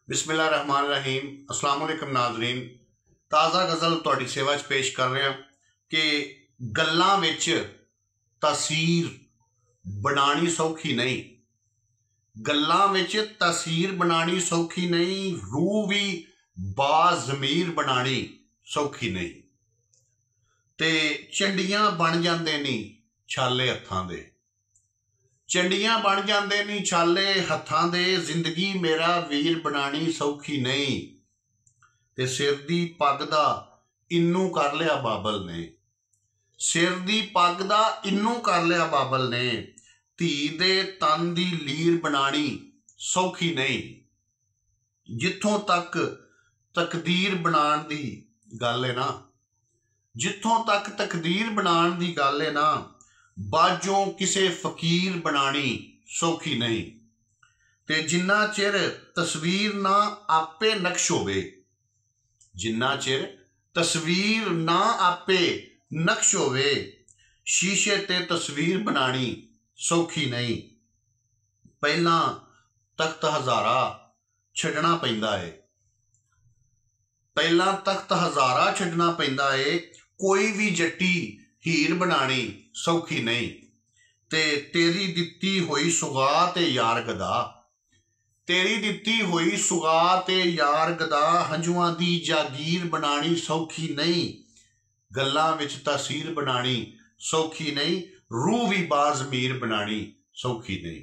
बिस्मिल्लाहिर्रहमानिर्रहीम। अस्सलाम वालेकुम नाज़रीन। ताज़ा गज़ल तुहाडी सेवा च पेश कर रहे हैं कि गल्लां विच तासीर बनानी सौखी नहीं, गल्लां विच तासीर बनानी सौखी नहीं, रूह भी बाज़मीर बनानी सौखी नहीं। ते चंडियां बन जांदे नी छाले हत्थां दे, चंडियां बन जांदे नी छाले हत्थां दे, जिंदगी मेरा वीर बनानी सौखी नहीं। ते सिर दी पग दा इन्नू कर लिया बाबल ने, सिर दी पग दा इन्नू कर लिया बाबल ने, धी दे तन दी लीर बनानी सौखी नहीं। जिथों तक तकदीर बनाण दी गल है ना, जिथों तक तकदीर बनाण दी गल है ना, बाजों किसे फकीर बनानी सौखी नहीं। ते जिन्ना चिर तस्वीर ना आपे नक्श होवे, जिन्ना चिर तस्वीर ना आपे नक्श होवे, शीशे ते तस्वीर बनानी सौखी नहीं। पहला तख्त हज़ारा छड्डना पैंदा है, पहला तख्त हज़ारा छड्डना पैंदा है, कोई भी जट्टी हीर बनानी सौखी नहीं। ते तेरी दित्ती होई सुगात ते यार गदा, तेरी दित्ती होई सुगात ते यार गदा, हंजुआं दी जागीर बनानी सौखी नहीं। गल्लां विच तासीर बनानी सौखी नहीं, रूह भी बाज़मीर बनानी सौखी नहीं।